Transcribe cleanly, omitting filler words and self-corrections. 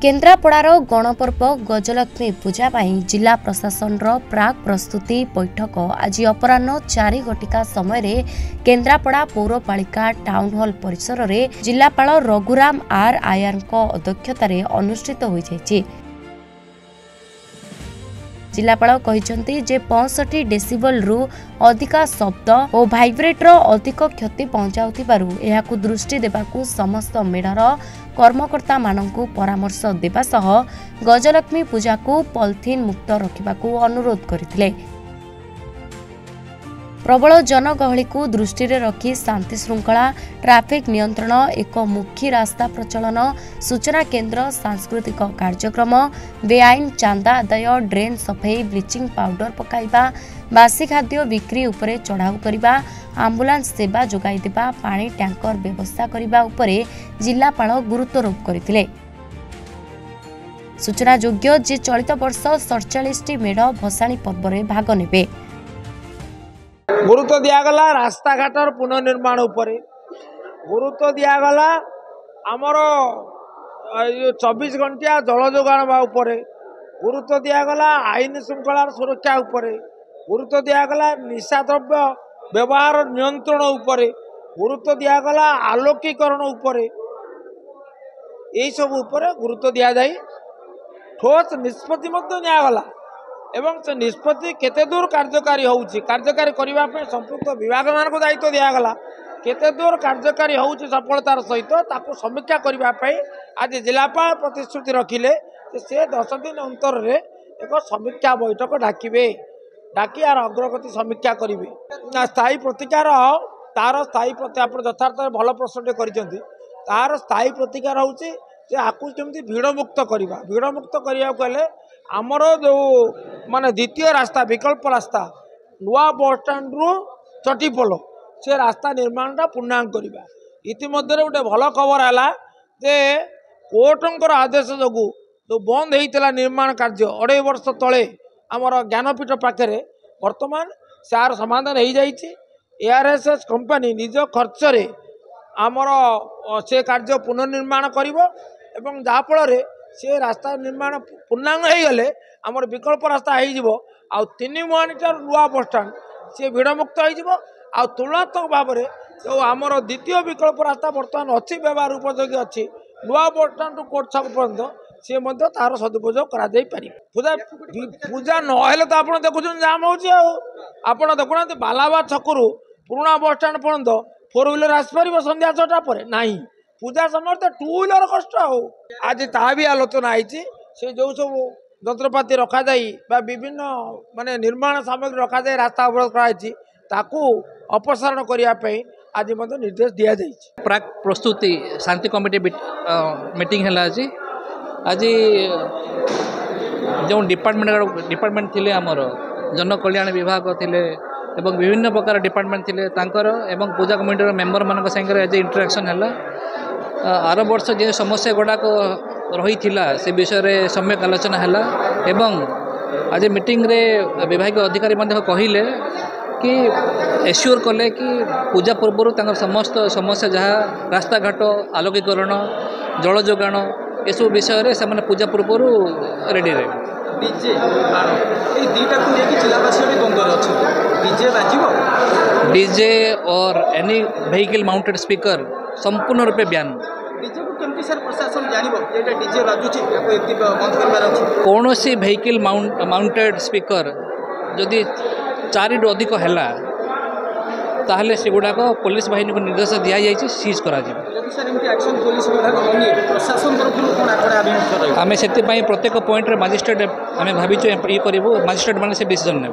केन्द्रापड़ार गणपर्व गजलक्ष्मी पूजा जिला प्रशासन प्राक प्रस्तुति बैठक आज अपराह्न 4 घटिका समय केन्द्रापड़ा पौरपालिका टाउन हॉल परिसर में जिलापाल रघुराम आर आयर अध्यक्षतार अनुष्ठित हो जायछि। जिलापाल कहते जे 65 डेसिबल रु अधिका शब्द और भाइब्रेटर अधिक क्षति पहुंचाउथिबारु एहाकु दृष्टि देबाकू समस्त मेढर कर्मकर्ता मानकू परामर्श देबा सह गजलक्ष्मी पूजा को पॉलिथिन मुक्त रखिबाकू अनुरोध करथिले। प्रबल जनगहली को दृष्टि रखी शांति श्रृंखला ट्रैफिक नियंत्रण एक मुखी रास्ता प्रचलन सूचना केन्द्र सांस्कृतिक कार्यक्रम बेआईन चांदा आदाय ड्रेन सफाई ब्लीचिंग पाउडर पकाइबा बासी खाद्य बिक्री उपरे चढ़ाऊ करबा आंबुलांस सेवा जोगाई देबा पानी टैंकर व्यवस्था करबा उपरे जिलापाल गुरुत्वारोप करथिले। सूचना योग्य जे चलित वर्ष 47 मेढ भसाणी पर्व में भाग नेबे। गुरुत्व दिगला रास्ता घाटर पुनर्निर्माण उपरे गुरुत्व दिगला आमर 24 घंटिया जल जोगाण उपरे गुरुत्व दिगला आईन श्रृंखलार सुरक्षा उपरे गुरुत्व दिगला निशा द्रव्य व्यवहार नियंत्रण उपरे गुरुत्व दिगला आलोकीकरण उपरे यही सब उपरे गुरुत्व दि जाए ठोस निष्पत्ति निगला एवं से निष्पत्ति केते दूर कार्यकारी होउची कार्यकारी करबा पे संपूर्ण विभाग मान को दायित्व दियागला केते दूर कार्यकारी होउची सफलतार सहित ताको समीक्षा करबा पे आज जिलापाल प्रतिश्रुति रखिले से 10 दिन अंतर रे एक समीक्षा बैठक डाकी यार अग्रगति समीक्षा करेंगे। स्थायी प्रतिकार तार स्थायी आप यथार्थ भल प्रश्न करिसेंती तार स्थायी प्रतिकार होउची जे आकु केमती भीड़मुक्त करबा भीड़मुक्त करिया गले आमर जो माने द्वितीय रास्ता विकल्प रास्ता नुआ बस स्टाण्ड रु चटीपोल से रास्ता निर्माण पूर्णांग करवा इतिमध्य गोटे भल खबर है जे कोर्टर आदेश जो जो बंद होता निर्माण कार्य 2.5 वर्ष तले आमर ज्ञानपीठ पाखे वर्तमान सार समाधान हो जाइए। एआरएसएस कंपनी निज खर्च आमर से कार्य पुनर्निर्माण करिवो जहाँफल से रास्ता निर्माण पूर्णांग हो गले आमर विकल्प रास्ता हो 3 मुहानीटार नुआ बस स्टाण्ड सी भीड़मुक्त हो तुलनात्मक भाव में जो आमर द्वितीय विकल्प रास्ता बर्तमान अच्छी व्यवहार उपयोगी अच्छी नुआ बस स्टाण्ड टू कोर्ट छक पर्यटन सी तार सदुपयोग कर पूजा पूजा नहले तो आप देखुं जाम होना देखुना बालाबा छकु पुराणा बस स्टाण्ड पर्यटन 4 व्हीलर आसपार संध्या 6टा पर ना पूजा समय तो 2 व्हीलर कष्ट हो आज ता भी आलोचना आई से जो सब जंत्रपाति रखा जाए विभिन्न माने निर्माण सामग्री रखा जाए रास्ता अवरोध कराई अपसारण करने आज निर्देश दि जाए। प्राक प्रस्तुति शांति कमिटी मीटिंग है आज जो डिपार्टमेंट थिले आमर जन कल्याण विभाग थिले एवं विभिन्न प्रकार डिपार्टमेंट थिले तांकर एवं पूजा कमिटी मेंबर मान संगे आज इंटरेक्शन है। आर वर्ष जो समस्या गुड़ाक रही से विषय में सम्यक आलोचना है एवं आज मीटिंग रे विभाग अधिकारी कहले कि एश्योर कले कि पूजा पूर्व समस्त समस्या जहाँ रास्ता घाट आलोकीकरण जल जोगाण एसबू विषय में से पूजा पूर्व रेडी रहे। डीजे और एनी व्हीकल माउंटेड स्पीकर संपूर्ण रूपे बयान कौन सी व्हीकल माउंटेड स्पीकर जदि 4 रु अधिक है ताहले से गुड़ाक पुलिस बाहिनी को निर्देश दि जाए सीज करा आम से प्रत्येक पॉइंट मजिस्ट्रेट आम भाई ये करूँ मजिस्ट्रेट मैंने से डिसीजन ने।